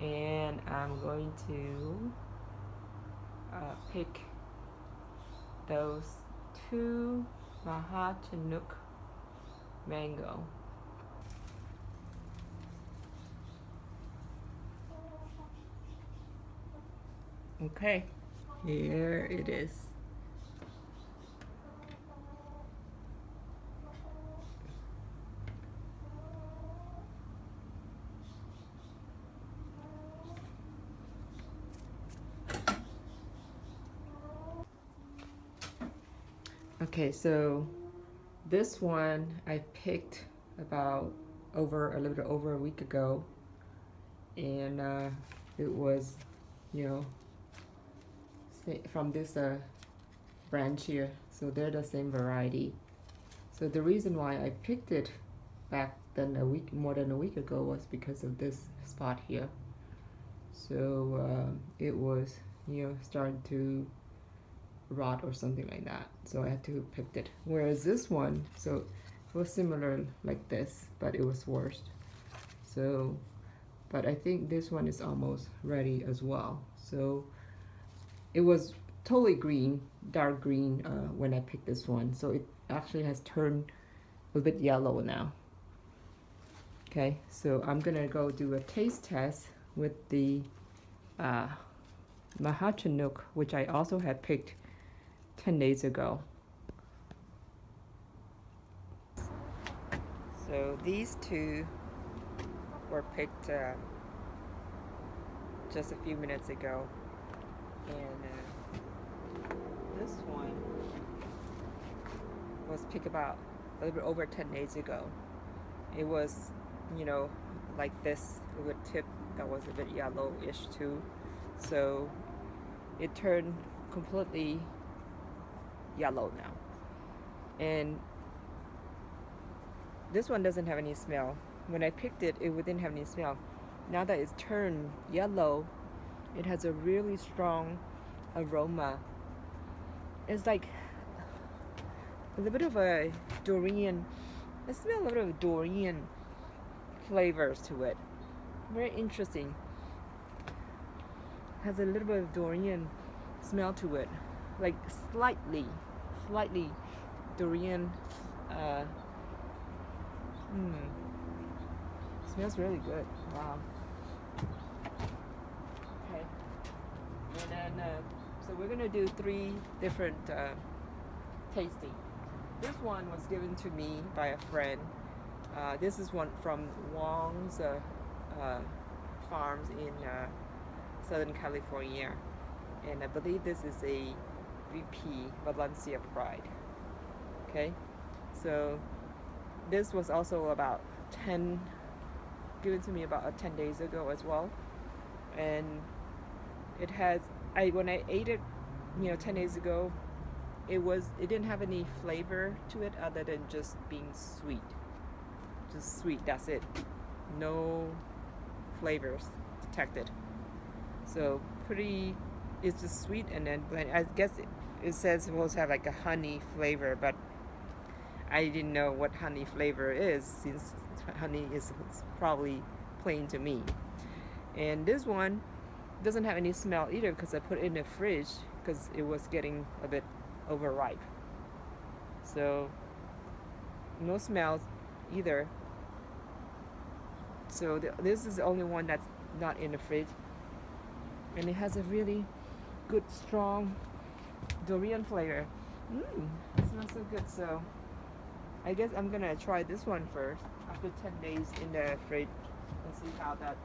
and I'm going to pick those two mahachanook mango. Okay, here it is. Okay, so this one I picked about a little bit over a week ago, and it was, you know, from this branch here, so they're the same variety. So the reason why I picked it back then more than a week ago was because of this spot here. So it was, starting to rot or something like that. So I had to pick it. Whereas this one, so it was similar like this, but it was worse. So, but I think this one is almost ready as well. So it was totally green, dark green when I picked this one. So it actually has turned a bit yellow now. Okay, so I'm gonna go do a taste test with the mahachanook, which I also had picked 10 days ago. So these two were picked just a few minutes ago, and this one was picked about a little bit over 10 days ago. It was, like this with tip that was a bit yellowish too. So it turned completely yellow now. And this one doesn't have any smell. When I picked it, it didn't have any smell. Now that it's turned yellow, it has a really strong aroma. It's like a little bit of a durian. I smell a little bit of durian flavors to it. Very interesting. Has a little bit of durian smell to it, like slightly durian. Smells really good. Wow. Okay. And then, so we're gonna do 3 different tasting. This one was given to me by a friend. This is one from Wong's farms in Southern California, and I believe this is a VP Valencia Pride. Okay, so this was also about 10, given to me about 10 days ago as well, and it has. When I ate it, 10 days ago, it didn't have any flavor to it other than just being sweet. Just sweet, that's it. No flavors detected. So it's just sweet, and then I guess it says it's supposed to have like a honey flavor, but I didn't know what honey flavor is, since honey is probably plain to me. And this one doesn't have any smell either, because I put it in the fridge because it was getting a bit overripe. So no smells either. So this is the only one that's not in the fridge, and it has a really good strong durian flavor. It smells so good. So I guess I'm gonna try this one first after 10 days in the fridge and see how that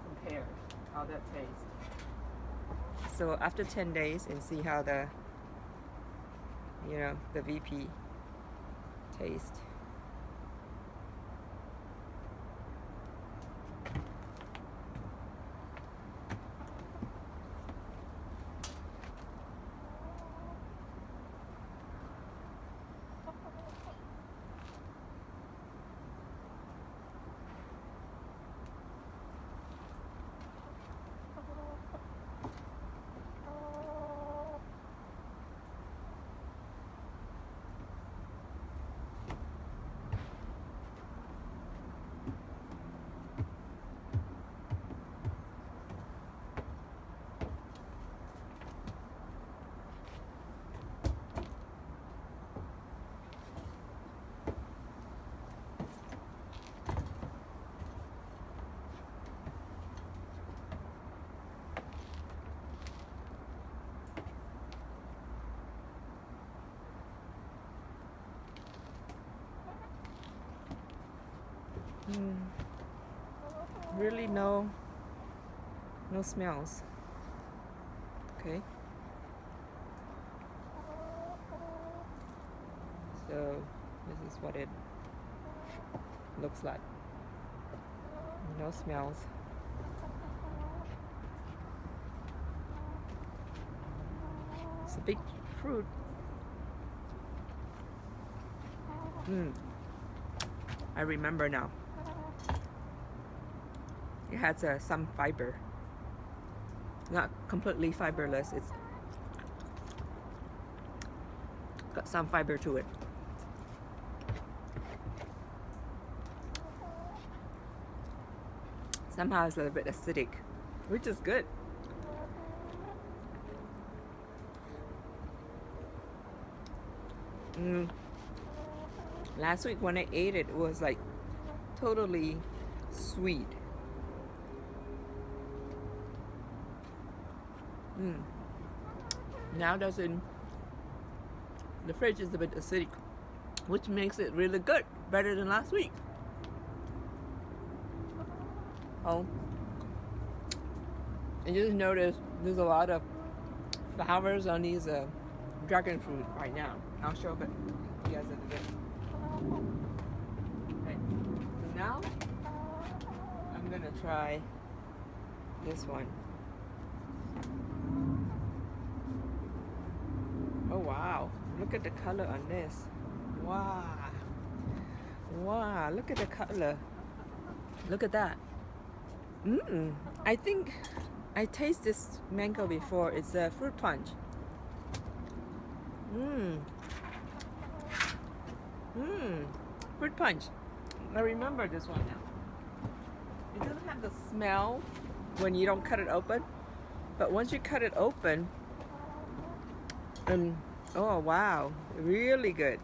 compares, how that tastes. So after 10 days and see how the VP taste. Really no smells. Okay. So this is what it looks like. No smells. It's a big fruit. I remember now. It has some fiber. Not completely fiberless. It's got some fiber to it. Somehow it's a little bit acidic, which is good. Last week when I ate it, it was like totally sweet. Now the fridge is a bit acidic, which makes it really good, better than last week. Oh, and just notice there's a lot of flowers on these dragon fruit right now. I'll show it you guys in a bit. Okay, so now I'm gonna try this one. Oh wow, look at the color on this. Wow, look at the color. Look at that. I think I tasted this mango before. It's a fruit punch. Fruit punch. I remember this one now. It doesn't have the smell when you don't cut it open, but once you cut it open, oh wow, really good.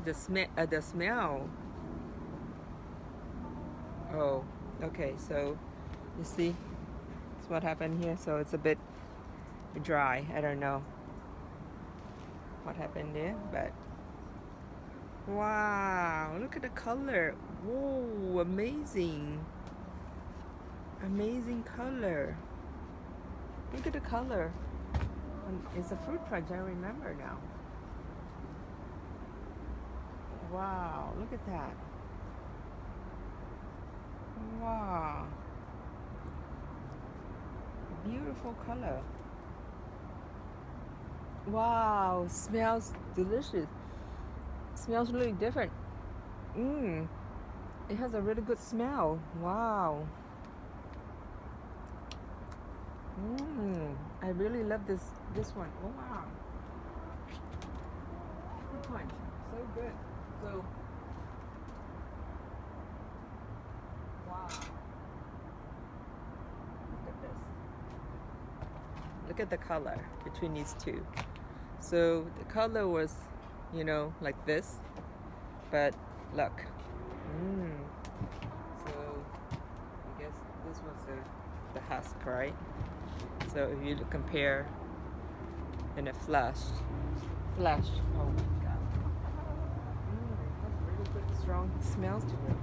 The smell. Oh, okay. So you see, that's what happened here. So it's a bit dry. I don't know what happened there, but wow, look at the color. Whoa, amazing color. Look at the color. It's a fruit punch, I remember now. Wow, look at that. Wow, beautiful color. Wow, smells delicious. Smells really different. It has a really good smell. Wow. I really love this one. Oh wow. Fruit punch. So good. So wow. Look at this. Look at the color between these two. So the color was, like this, but look. So I guess this was the husk, right? So if you compare in a flesh, oh my god, it has really good strong smells to it.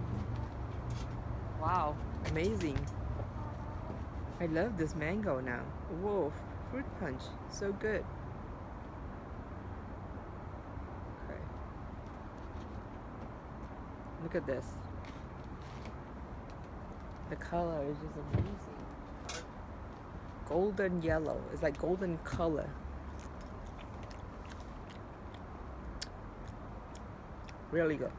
Wow, amazing. I love this mango now. Whoa, fruit punch, so good. Okay, look at this. The color is just amazing. Golden yellow. It's like golden color. Really good.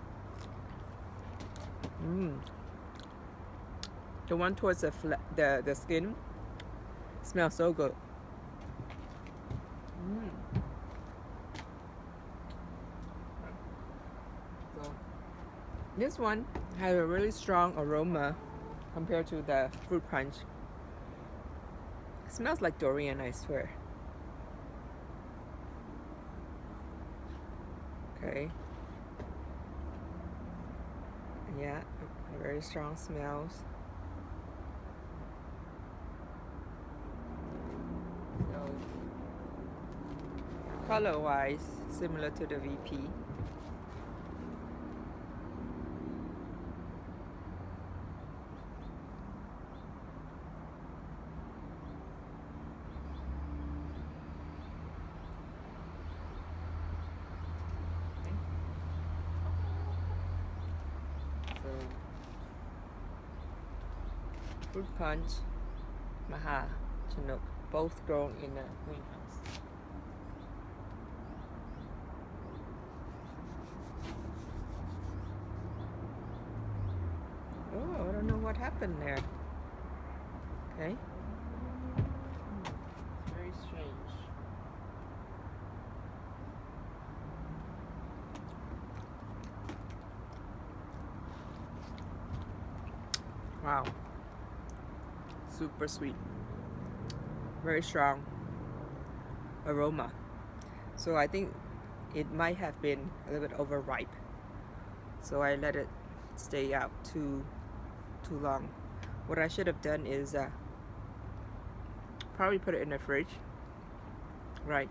The one towards the skin smells so good. So this one has a really strong aroma compared to the fruit punch. It smells like durian, I swear. Okay. Yeah, very strong smells. So, color-wise, similar to the VP. fruit punch, mahachanook, both grown in a greenhouse. Oh, I don't know what happened there. Okay. It's very strange. Wow. Super sweet. Very strong aroma. So I think it might have been a little bit overripe. So I let it stay out too long. What I should have done is probably put it in the fridge. Right.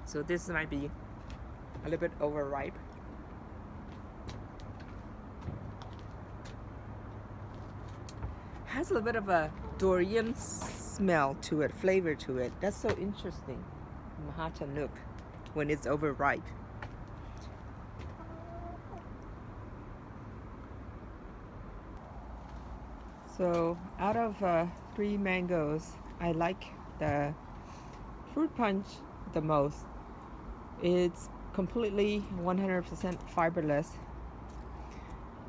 So this might be a little bit overripe. Has a little bit of a durian smell to it, flavor to it. That's so interesting. Mahachanook when it's overripe. So out of 3 mangoes, I like the fruit punch the most. It's completely 100% fiberless,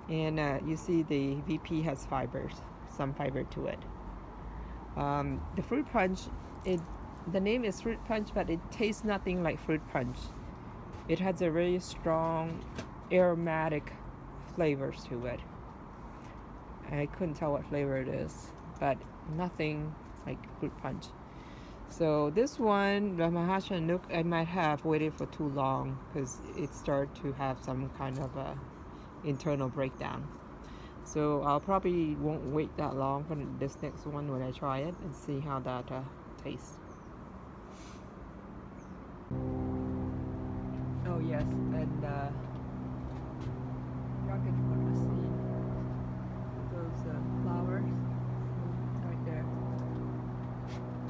and you see the VP has fibers, some fiber to it. The fruit punch, the name is fruit punch, but it tastes nothing like fruit punch. It has a very strong aromatic flavors to it. I couldn't tell what flavor it is, but nothing like fruit punch. So this one, the mahachanook, I might have waited for too long because it started to have some kind of a internal breakdown. So I'll probably won't wait that long for this next one when I try it and see how that tastes. Oh yes, and rocket for the seed. Those flowers right there.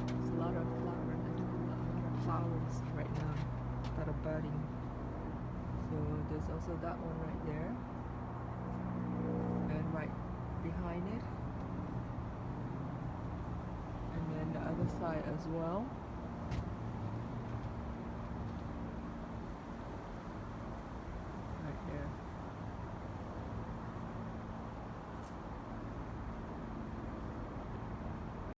There's a lot of flowers. I do a lot of flowers right now that are budding. So there's also that one right there, and right behind it, and then the other side as well.